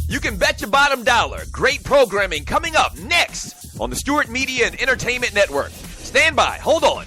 You can bet your bottom dollar. Great programming coming up next on the Stewart Media and Entertainment Network. Stand by. Hold on.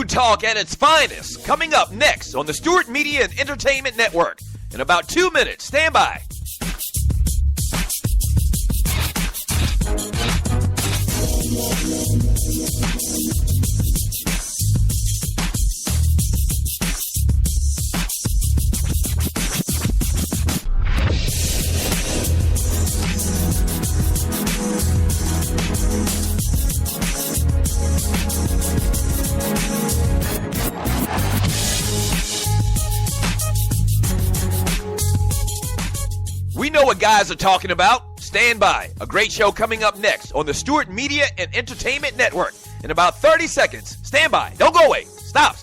Talk at its finest, coming up next on the Stewart Media and Entertainment Network. In about 2 minutes, stand by. We know what guys are talking about. Stand by. A great show coming up next on the Stewart Media and Entertainment Network. In about 30 seconds. Stand by. Don't go away. Stop.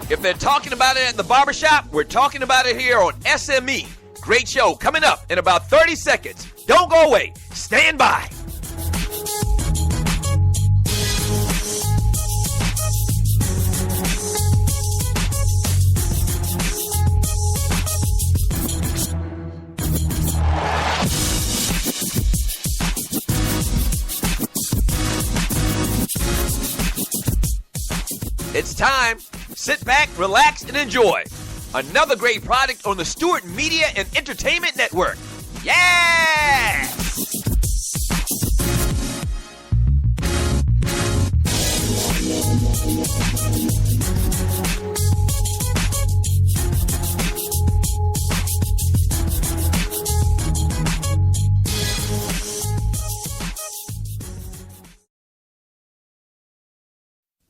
If they're talking about it at the barbershop, we're talking about it here on SME. Great show coming up in about 30 seconds. Don't go away. Stand by. It's time. Sit back, relax, and enjoy. Another great product on the Stewart Media and Entertainment Network. Yeah!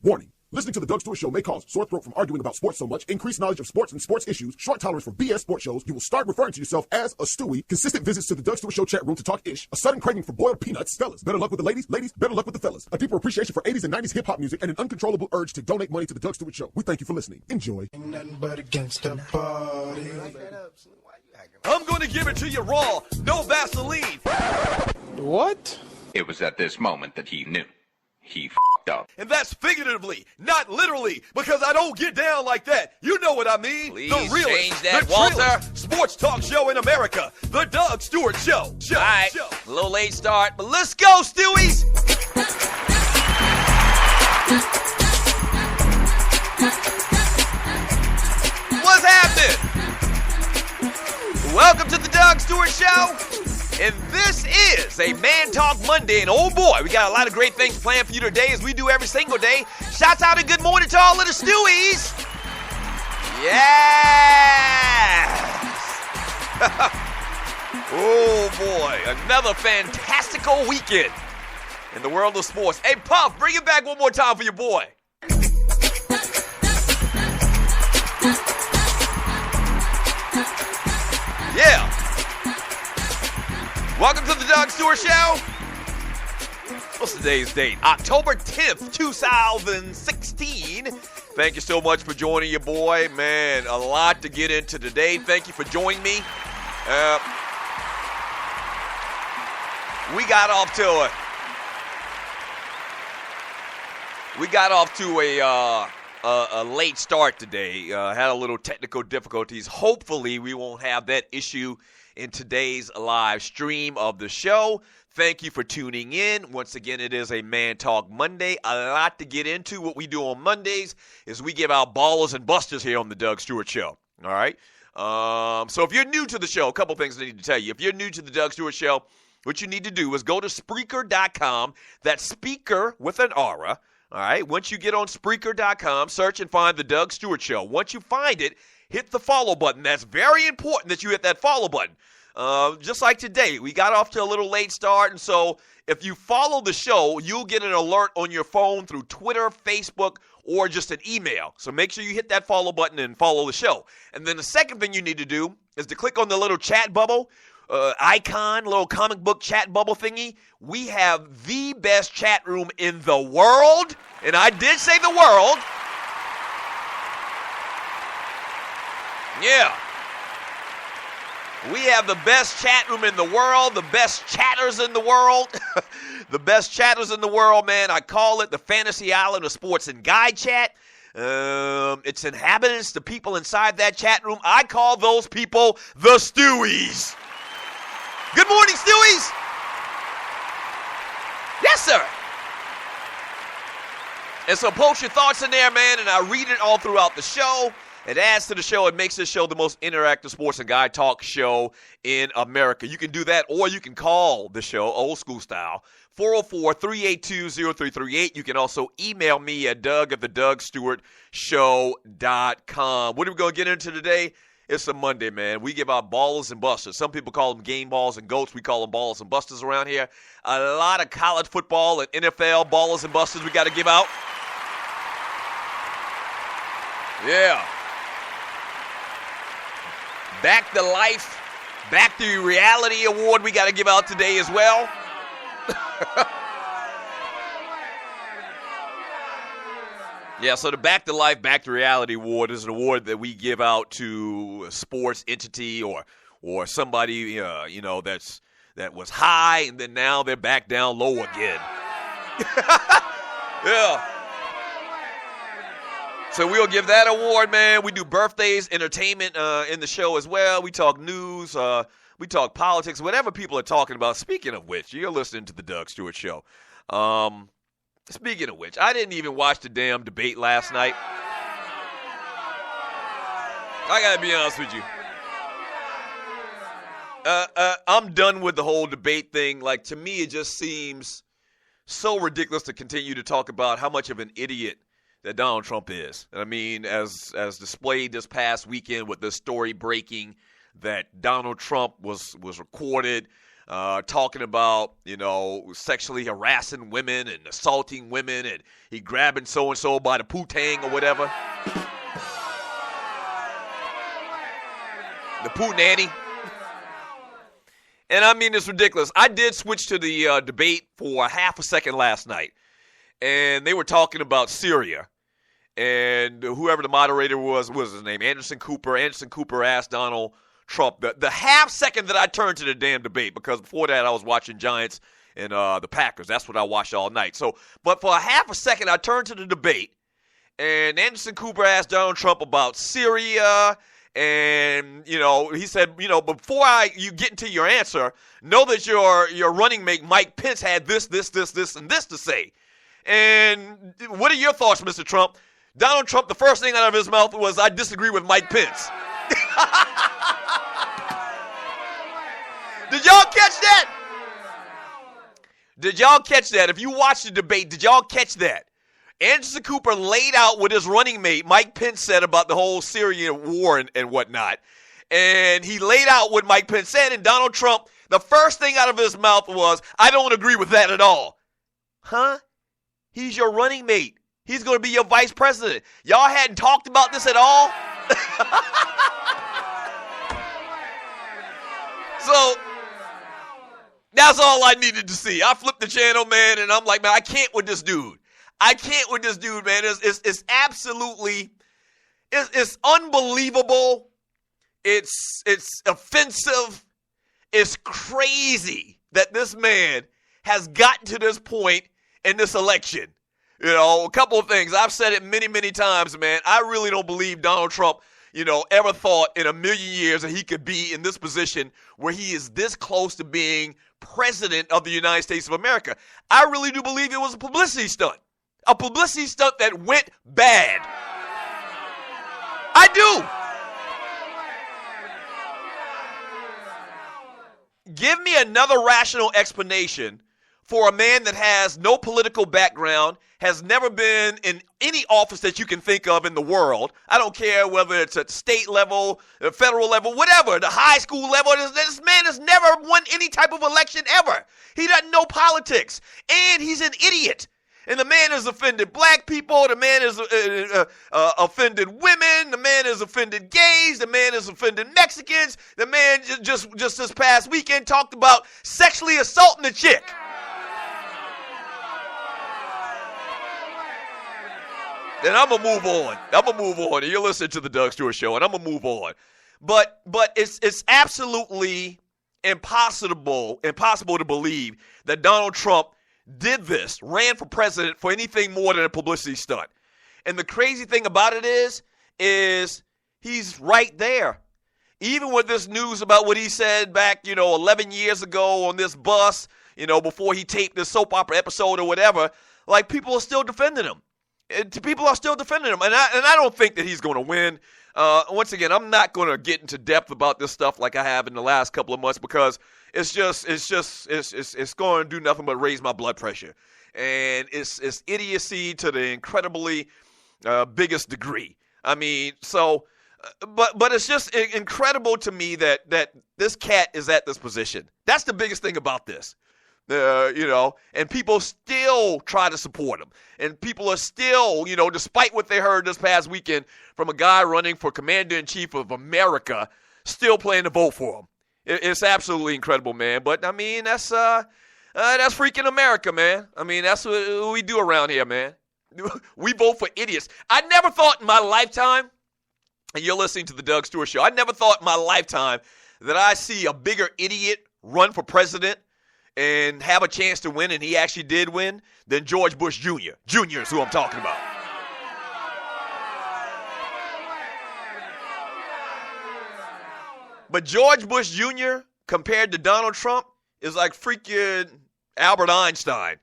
Warning. Listening to the Doug Stewart Show may cause sore throat from arguing about sports so much, increased knowledge of sports and sports issues, short tolerance for BS sports shows, you will start referring to yourself as a Stewie, consistent visits to the Doug Stewart Show chat room to talk ish, a sudden craving for boiled peanuts, fellas, better luck with the ladies, better luck with the fellas, a deeper appreciation for 80s and 90s hip-hop music, and an uncontrollable urge to donate money to the Doug Stewart Show. We thank you for listening. Enjoy. Ain't nothing but against the party. I'm going to give it to you raw, no Vaseline. What? It was at this moment that he knew. He f***ed up. And that's figuratively, not literally, because I don't get down like that. You know what I mean. Please the realest, change that, the Walter. trillest sports talk show in America. The Doug Stewart Show. All right, a little late start, but let's go, Stewies. What's happening? Welcome to the Doug Stewart Show. And this is a Man Talk Monday, and oh boy, we got a lot of great things planned for you today, as we do every single day. Shouts out and good morning to all of the Stewies. Yes. Oh boy, another fantastical weekend in the world of sports. Hey, Puff, bring it back one more time for your boy. Yeah. Welcome to the Doug Stewart Show. What's today's date? October 10th, 2016. Thank you so much for joining your boy. Man, a lot to get into today. Thank you for joining me. We got off to a late start today. Had a little technical difficulties. Hopefully, we won't have that issue in today's live stream of the show. Thank you for tuning in. Once again, it is a Man Talk Monday. A lot to get into. What we do on Mondays is we give out ballers and busters here on the Doug Stewart Show. All right? So if you're new to the show, a couple things I need to tell you. If you're new to the Doug Stewart Show, what you need to do is go to Spreaker.com. That's speaker with an aura. All right. Once you get on Spreaker.com, search and find The Doug Stewart Show. Once you find it, hit the follow button. That's very important that you hit that follow button. Just like today, we got off to a little late start, and so if you follow the show, you'll get an alert on your phone through Twitter, Facebook, or just an email. So make sure you hit that follow button and follow the show. And then the second thing you need to do is to click on the little chat bubble icon, little comic book chat bubble thingy. We have the best chat room in the world, and I did say the world. Yeah. We have the best chat room in the world, the best chatters in the world. The best chatters in the world, man. I call it the fantasy island of sports and guy chat. Its inhabitants, the people inside that chat room, I call those people the Stewies. Good morning, Stewies. Yes, sir. And so post your thoughts in there, man, and I read it all throughout the show. It adds to the show. It makes this show the most interactive sports and guy talk show in America. You can do that, or you can call the show, old school style, 404-382-0338. You can also email me at doug@thedougstewartshow.com. What are we going to get into today? It's a Monday, man. We give out ballers and busters. Some people call them game balls and goats. We call them ballers and busters around here. A lot of college football and NFL ballers and busters we got to give out. Yeah. Back to Life, Back to Reality Award we got to give out today as well. Yeah, so the Back to Life, Back to Reality Award is an award that we give out to a sports entity or somebody that was high and then now they're back down low again. Yeah. So we'll give that award, man. We do birthdays, entertainment in the show as well. We talk news, we talk politics, whatever people are talking about. Speaking of which, you're listening to the Doug Stewart Show. Speaking of which, I didn't even watch the damn debate last night. I gotta be honest with you. I'm done with the whole debate thing. Like, to me, it just seems so ridiculous to continue to talk about how much of an idiot that Donald Trump is. I mean, as displayed this past weekend with the story breaking that Donald Trump was recorded talking about, sexually harassing women and assaulting women, and he grabbing so-and-so by the poo-tang or whatever. The poo-nanny. And I mean, it's ridiculous. I did switch to the debate for a half a second last night, and they were talking about Syria. And whoever the moderator was, what was his name? Anderson Cooper. Anderson Cooper asked Donald Trump the half second that I turned to the damn debate, because before that I was watching Giants and the Packers. That's what I watched all night. So, but for a half a second I turned to the debate, and Anderson Cooper asked Donald Trump about Syria, and he said, before you get into your answer, know that your running mate Mike Pence had this, and this to say. And what are your thoughts, Mr. Trump? Donald Trump, the first thing out of his mouth was, I disagree with Mike Pence. Did y'all catch that? Did y'all catch that? If you watched the debate, did y'all catch that? Anderson Cooper laid out what his running mate, Mike Pence, said about the whole Syrian war and whatnot. And he laid out what Mike Pence said, and Donald Trump, the first thing out of his mouth was, I don't agree with that at all. Huh? He's your running mate. He's going to be your vice president. Y'all hadn't talked about this at all? So, that's all I needed to see. I flipped the channel, man, and I'm like, man, I can't with this dude. Man. It's absolutely, it's unbelievable. It's offensive. It's crazy that this man has gotten to this point in this election. A couple of things. I've said it many, many times, man. I really don't believe Donald Trump, ever thought in a million years that he could be in this position where he is this close to being president of the United States of America. I really do believe it was a publicity stunt. A publicity stunt that went bad. I do. Give me another rational explanation for a man that has no political background, has never been in any office that you can think of in the world. I don't care whether it's at state level, the federal level, whatever, the high school level. This man has never won any type of election ever. He doesn't know politics, and he's an idiot. And the man has offended black people. The man has offended women. The man has offended gays. The man has offended Mexicans. The man just this past weekend talked about sexually assaulting a chick. Then I'm going to move on. And you're listening to the Doug Stewart Show, and I'm going to move on. But it's absolutely impossible to believe that Donald Trump did this, ran for president for anything more than a publicity stunt. And the crazy thing about it is he's right there. Even with this news about what he said back, 11 years ago on this bus, before he taped this soap opera episode or whatever, like people are still defending him. People are still defending him, and I don't think that he's going to win. Once again, I'm not going to get into depth about this stuff like I have in the last couple of months because it's going to do nothing but raise my blood pressure, and it's idiocy to the incredibly biggest degree. I mean, but it's just incredible to me that this cat is at this position. That's the biggest thing about this. And people still try to support him. And people are still, despite what they heard this past weekend from a guy running for Commander-in-Chief of America, still planning to vote for him. It's absolutely incredible, man. But, I mean, that's freaking America, man. I mean, that's what we do around here, man. We vote for idiots. I never thought in my lifetime, and you're listening to the Doug Stewart Show, I never thought in my lifetime that I see a bigger idiot run for president and have a chance to win, and he actually did win, than George Bush Jr. Jr. is who I'm talking about. But George Bush Jr. compared to Donald Trump is like freaking Albert Einstein.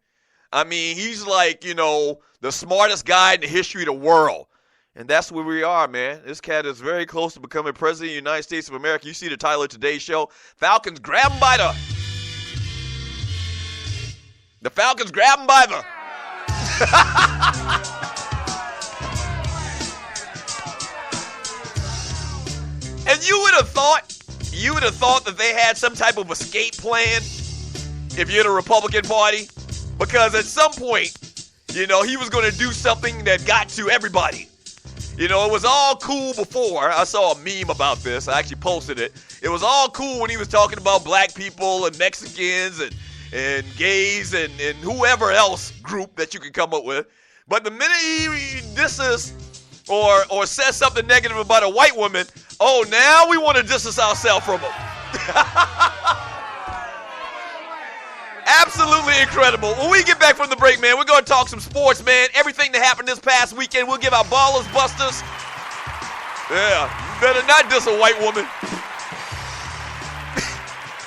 I mean, he's like, the smartest guy in the history of the world. And that's where we are, man. This cat is very close to becoming president of the United States of America. You see the title of today's show, Falcons grab him by the Falcons grab him by the... And you would have thought that they had some type of escape plan if you're the Republican Party. Because at some point, he was going to do something that got to everybody. It was all cool before. I saw a meme about this. I actually posted it. It was all cool when he was talking about black people and Mexicans and gays and whoever else group that you can come up with. But the minute he disses or says something negative about a white woman, now we want to distance ourselves from him. Absolutely incredible. When we get back from the break, man, we're going to talk some sports, man. Everything that happened this past weekend, we'll give our ballers busters. Yeah, better not diss a white woman.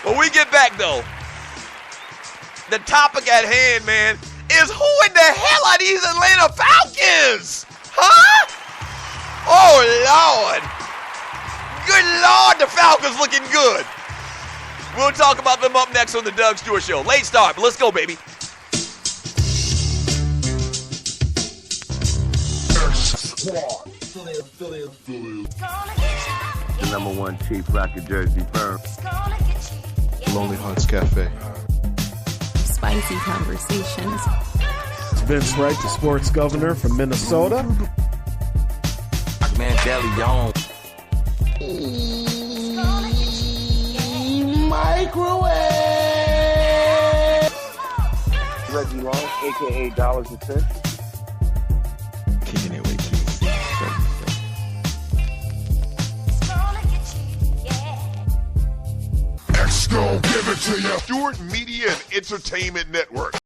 When we get back, though, the topic at hand, man, is who in the hell are these Atlanta Falcons? Huh? Oh, Lord. Good Lord, the Falcons looking good. We'll talk about them up next on the Doug Stewart Show. Late start, but let's go, baby. The number one cheap rocket jersey firm. Lonely Hearts Cafe. Spicy conversations. Vince Wright, the sports governor from Minnesota. Mandela Microwave. Reggie Long, a.k.a. Dollars and Cents. Kicking it with KC. X gon' give it to you. Stewart Media and Entertainment Network.